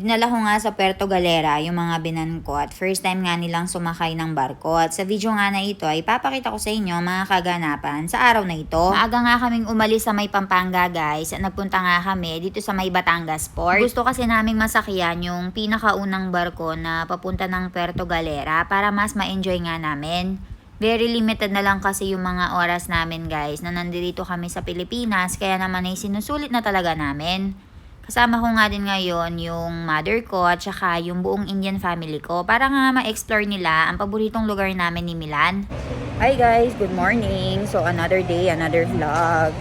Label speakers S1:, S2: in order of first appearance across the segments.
S1: Dinala ko nga sa Puerto Galera yung mga binan ko at first time nga nilang sumakay ng barko. At sa video nga na ito ay papakita ko sa inyo mga kaganapan sa araw na ito. Maaga nga kaming umalis sa may Pampanga guys at nagpunta nga kami dito sa may Batangas Port. Gusto kasi naming masakyan yung pinakaunang barko na papunta ng Puerto Galera para mas ma-enjoy nga namin. Very limited na lang kasi yung mga oras namin guys na nandito kami sa Pilipinas kaya naman ay sinusulit na talaga namin. Kasama ko nga din ngayon yung mother ko at saka yung buong Indian family ko para nga ma-explore nila ang paboritong lugar namin ni Milan. Hi guys, good morning. So another day, another vlog.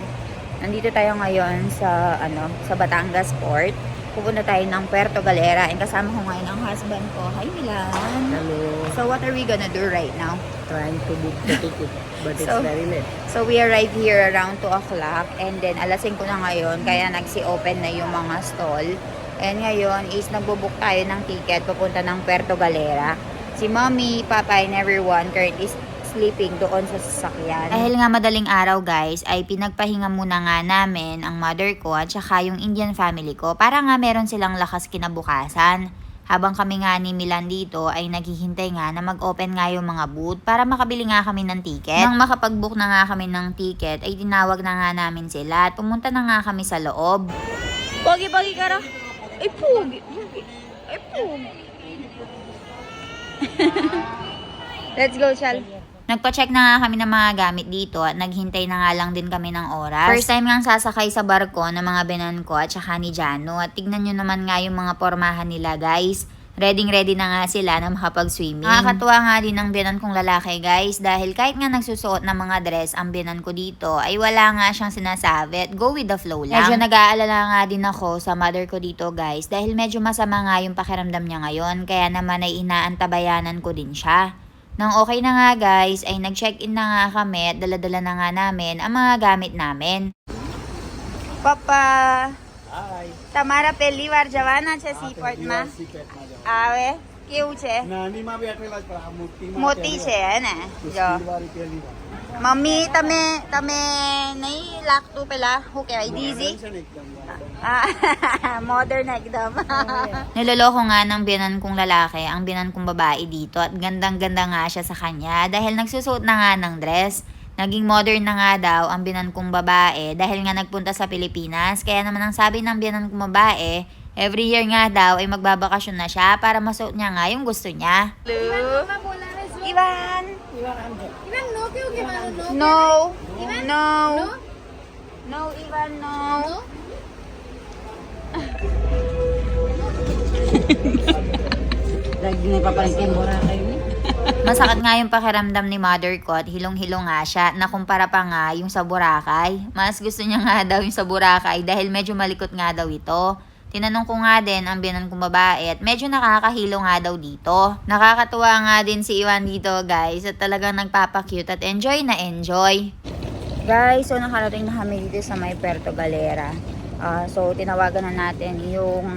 S1: Nandito tayo ngayon sa sa Batangas Port. Pupunta tayo ng Puerto Galera and kasama ko ngayon ang husband ko. Hi Milan.
S2: Hello.
S1: So what are we gonna do right now?
S2: Trying to book the ticket, but it's very late.
S1: So we arrived here around 2 o'clock and then alas 5 na ngayon kaya nagsi-open na yung mga stall. And ngayon is nagbo-book tayo ng ticket papunta ng Puerto Galera. Si Mommy, Papa and everyone currently sleeping doon sa sasakyan. Dahil nga madaling araw guys ay pinagpahinga muna nga namin ang mother ko at saka yung Indian family ko para nga meron silang lakas kinabukasan. Habang kami nga ni Milan dito ay naghihintay nga na mag-open nga yung mga booth para makabili nga kami ng ticket. Nang makapag-book na nga kami ng ticket ay tinawag na nga namin sila at pumunta na nga kami sa loob. Pogi-pogi ka ra? Ay pogi! Ay pogi! Let's go, Shal. Nagpa-check na nga kami ng mga gamit dito at naghintay na nga lang din kami ng oras. First time nga sasakay sa barko ng mga binan ko at saka ni Jano. At tignan nyo naman nga yung mga pormahan nila guys. Ready na nga sila na makapag-swimming. Nakakatuwa nga din ang binan kong lalaki guys. Dahil kahit nga nagsusuot ng mga dress ang binan ko dito ay wala nga siyang sinasabit. Go with the flow lang. Medyo nag-aalala nga din ako sa mother ko dito guys. Dahil medyo masama nga yung pakiramdam niya ngayon. Kaya naman ay inaantabayanan ko din siya. Nang okay na nga guys, ay nag-check-in na nga kami at dala-dala na nga namin ang mga gamit namin. Papa!
S2: Hi.
S1: તમારા પહેલી વાર જવાના છે seaport માં? આવે કેવું છે?
S2: નાની માં બેઠેલા જ પણ આ
S1: મોટી છે હે ને જો
S2: પહેલી વાર.
S1: મમ્મી તમે નહીં લાગતું પેલા શું કહેવાય દીઝી modern ekdom. Niloloko nga ng binan kong lalaki ang binan kong babae dito at gandang-ganda nga siya sa kanya dahil nagsusuot na nga ng dress. Naging modern na nga daw ang binan kong babae dahil nga nagpunta sa Pilipinas. Kaya naman ang sabi ng binan kong babae, every year nga daw ay magbabakasyon na siya para masuot niya nga yung gusto niya. Hello? Ivan?
S3: Ivan, no, क्यों मानो
S1: No.
S3: Ivan?
S1: No.
S3: No?
S1: No, Ivan, no.
S3: No?
S2: Lagi na paparingkin mo kayo ni.
S1: Masakit nga yung pakiramdam ni mother ko at hilong-hilong nga siya na kumpara pa nga yung sa Boracay. Mas gusto niya nga daw yung sa Boracay dahil medyo malikot nga daw ito. Tinanong ko nga din ang binan kong babae at medyo nakakahilo nga daw dito. Nakakatuwa nga din si Iwan dito guys at talagang nagpapakute at enjoy na enjoy. Guys, so nakarating na kami dito sa may Puerto Galera. So tinawagan na natin yung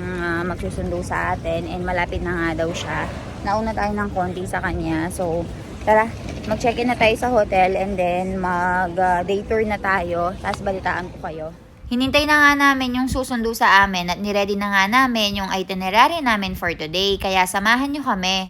S1: magsusundo sa atin and malapit na nga daw siya. Nauna tayo ng konti sa kanya. So tara, mag-check-in na tayo sa hotel and then mag-day tour na tayo. Tapos balitaan ko kayo. Hinintay na nga namin yung susundo sa amin at niready na nga namin yung itinerary namin for today. Kaya samahan nyo kami.